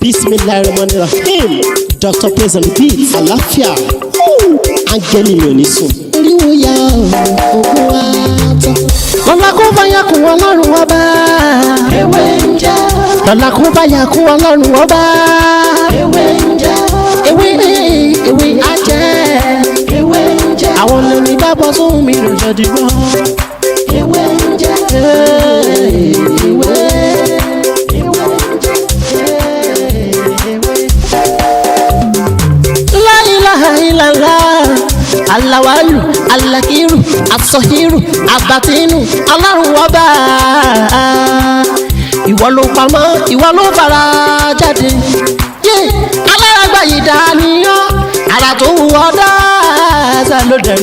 Bismillahirrahmanirrahim. Dr. Praise and Beat. Àlàáfíà. Áńgẹ́lì mi ò ní sùn. Oríwo ya ògùn wa tán. Lọ́la kó bá yà kún Ọlọ́run ọba. Ewé ń jẹ́. Lọ́la kó bá yà kún Ọlọ́run ọba. Ewé ń jẹ́. Ewé á jẹ́. Ewé ń jẹ́. Àwọn olórí bá bọ́ sóhun mi lòjọ́ dìbò. Ewé ń jẹ́. Ewé. Alawalu, alakiru, asọhiru, abatinu, Ọlọ́run ọba. Ìwọ ló pamọ́, ìwọ ló fara jáde. Alárágbá yìí dániyàn, ara tó wù ọ́ dáadáa ló dẹ̀.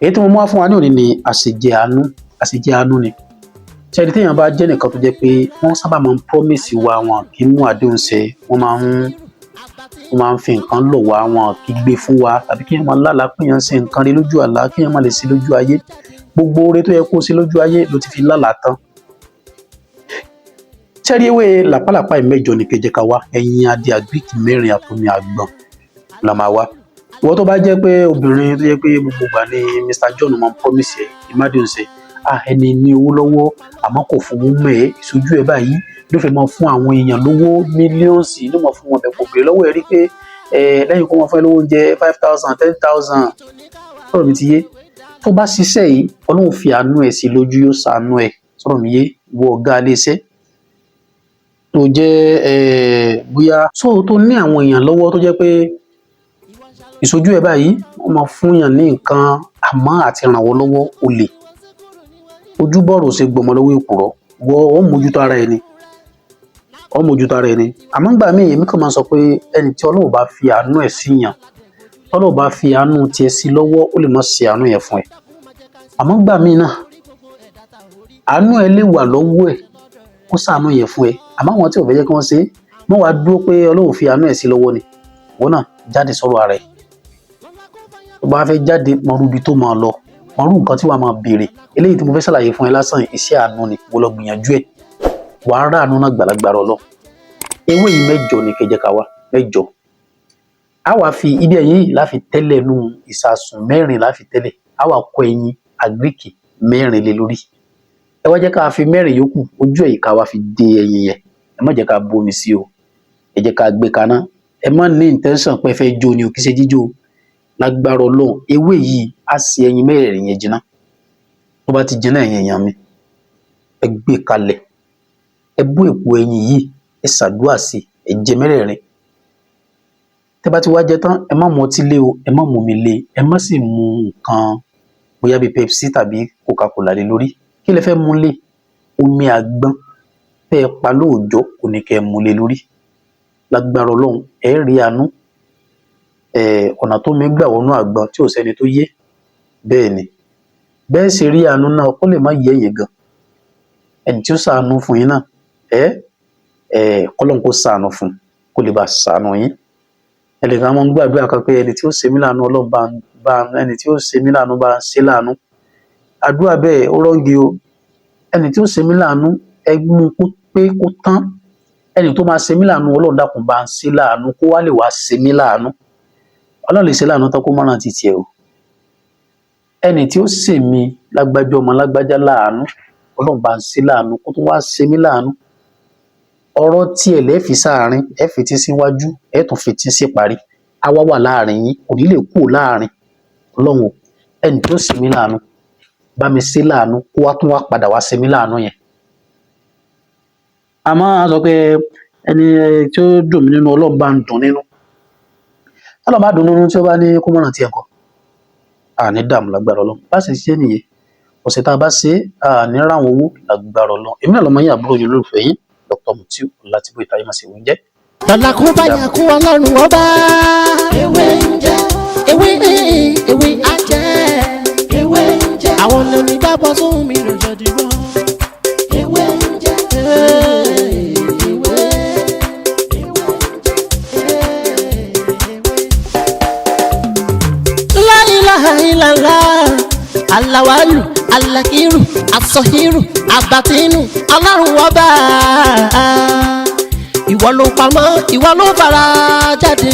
Èyí tí mo mú wá fún wa ní òní ni àṣejẹ àánú. Àṣejẹ àánú ni. Ṣẹ́ni téèyàn bá jẹ́ nìkan tó jẹ́ pé wọ́n sábà máa ń promise wa, wọn kì í mú àdéhùn ṣẹ, wọ́n máa ń fi nǹkan lọ̀ wá, wọn kì í gbé fún wa, tàbí kí èèyàn máa lálàá pé èèyàn ṣe nǹkan rí lójú àlá, kí èèyàn máa lè ṣe lójú ayé. Gbogbo oore tó yẹ kó ṣe lójú ayé ló ti fi lálàá tán. Ṣẹ́rí ewé làpálàpá ìmẹ́jọ ní kẹjẹ ká wá, ẹyin adé àgbíkì mẹ́rin àtomi àgbọn la máa wá. Ìwọ tó bá jẹ́ pé obìnrin tó jẹ́ pé gbogbo ìgbà ni Mr. John máa ń promise ẹ̀ ìmádìí ṣe, ẹni ní owó lọ́wọ́ àmọ́ kò fowó mọ́ ẹ̀, ìṣojú ẹ̀ báyìí ló fẹ́ máa fún àwọn èèyàn lówó mílíọ̀nsì, ló máa fún wọn bẹ̀ kò béèrè lọ́wọ́ ẹ̀ rí pé lẹ́yìn kó wọn fẹ́ lówó oúnjẹ 5,000 10,000 sọ̀rọ̀ mi ti yé. Tó bá ṣiṣẹ́ yìí Ọlọ́run fi àánú ẹ̀ sí lójú, yóò ṣàánú ẹ̀, sọ̀rọ̀ mi yé. Wọ ọ̀gá ilé iṣẹ́ tó jẹ́ bóyá tó ní àwọn èèyàn lọ́wọ́ tó jẹ́ pé ìṣojú ẹ̀ báyìí wọ́n máa fún yàn ní nǹkan àmọ́ àti ràn wọ́n lọ́wọ́ olè. Ojúbọ̀rọ̀ ṣe gbọmọ lọ́wọ́ èkùrọ́, wọ́n mójútó ara ẹni. Àmọ́ ńgbà míì èmi kàn máa sọ pé ẹni tí Ọlọ́run bá fi àánú ẹ̀ sí yàn, Ọlọ́run bá fi àánú tiẹ̀ sí lọ́wọ́, ó lè má ṣe àánú yẹn fún ẹ. Àmọ́ ńgbà míì náà àánú ẹ lè wà lọ́wọ́ ẹ̀ kó ṣàánú yẹn fún ẹ. Àmọ́ àwọn tí ò fẹ́ jẹ́ kí wọ́n ṣe é, wọ́n wá dúró pé Ọlọ́run fi àánú ẹ̀ sí lọ́wọ́ ni. Wọ́n náà jáde sọ̀rọ̀ ara ẹ̀. Tó bá fẹ́ jáde mọ̀rú ibi tó máa lọ, mọ̀rú nǹkan tí wàá máa béèrè. Eléyìí tí mo fẹ́ ṣàlàyé fún ẹ lásán iṣẹ́ àánú ni, mo lọ gbìyànjú ẹ̀. Wàá rà àánú náà gbàlagbàrà Ọlọ́run. Ewé yìí mẹ́jọ ní kẹjẹ ká wá, mẹ́jọ. A wá fi ibi ẹ̀yìn yìí láfi tẹ́lẹ̀ nù ìsasùn mẹ́rin láfi tẹ́lẹ̀. A wá kọ ẹyin àgíríkì mẹ́rin lé lórí. Ẹ wá jẹ́ ká fi mẹ́rin yòókù ojú ẹ̀yìn ká wá fi dé ẹyin yẹn. Ẹ má jẹ́ ká bomi sí o. Ẹ jẹ́ ká gbé kaná. Ẹ má ní intention pé ẹ fẹ́ jó ni o, kì í ṣe jíjó. Lágbára Ọlọ́run, ewé yìí á ṣe ẹyin mẹ́rẹ̀ẹ̀rin yẹn jiná. Tó bá ti jiná ẹ̀yin èèyàn mi, ẹ gbé kalẹ̀. Ẹ bú èpo ẹyin yìí, ẹ ṣàdúrà sí, ẹ jẹ mẹ́rẹ̀ẹ̀rin. Tẹ́ bá ti wá jẹ tán, ẹ má mu ọtí lé o, ẹ má mu omi lé, ẹ má sì mu nǹkan bóyá bíi Pepsi tàbí Coca-Cola lé lórí. Kí lẹ fẹ́ mu lé? Omi àgbọn tẹ́ ẹ pa lóòjọ́ kò ní kẹ́ ẹ mu lé lórí. Lágbára Ọlọ́run, ẹ rí àánú. Ọ̀nà tó mi gbà wọnú àgbọn tí ò sẹ́ni tó yé. Bẹ́ẹ̀ ni. Bẹ́ẹ̀ sì rí àánú náà kó lè má yé ẹ̀yin gan. Ẹni tí ó ṣàánú fún yín náà, kọ́lọ́n kó ṣàánú fún, kó lè bá ṣàánú yín. Ẹnìkan máa ń gbàdúrà kan pé ẹni tí ó ṣe mí láàánú Ọlọ́run ẹni tí ó ṣe mí láàánú bá ń ṣe láàánú. Àdúrà bẹ́ẹ̀ ó rọ́ǹgì o. Ẹni tí ó ṣe mí láàánú ẹ mú pé kó tán. Ẹni tó máa ṣe mí láàánú Ọlọ́run dákun bá ń ṣe láàánú kó wá lè wá ṣe mí láàánú. Ọlọ́run lè ṣe láàánú tán kó mọ́ràn ti tiẹ̀ o. Ẹni tí ó ṣe mí lágbájá ọmọ lágbájá láàánú, Ọlọ́run bá ń ṣe láàánú kó tó wá ṣe mí láàánú. Ọ̀rọ̀ tiẹ̀ lẹ́ fi sáàárín, ẹ fi tí síwájú, ẹ tún fi tí sí parí. A wá wà láàárín yín, kò ní lè kúrò láàárín. Ọlọ́run o, ẹni tí ó ṣe mí láàánú, bá mi ṣe láàánú kó wá tún wá padà wá ṣe mí láàánú yẹn. Àmọ́ a sọ pé ẹni tí ó dùn mí nínú Ọlọ́run bá ń dùn nínú. Ọlọ́run bá dùn nínú tí ó bá ní kó mọ̀ràn tiẹ̀ kọ́. Àní dààmú lágbára Ọlọ́run. Bá sì ṣe nìyẹn. Ọ̀sẹ̀ tá a bá ṣe àní ráwọn owó lágbára Ọlọ́run. Èmi náà lọ́mọ yín àbúrò yín olólùfẹ́ yín, DR.MUTIU Olatiboye Taiwo máa ṣe wọ́n jẹ́. Lọ́la kó bá yà kún Ọlọ́run ọba. Ewé ń jẹ́, ewé á jẹ́. Ewé ń jẹ́. Àwọn olórí bá bọ́ sóhun mi lòjọ́ dìbò. Ewé ń jẹ́, La ilaha illallah. Alawalu, alakiru, asọhiru, abatinu, Ọlọ́run ọba. ìwọ ló pamọ́ ìwọ ló fara jáde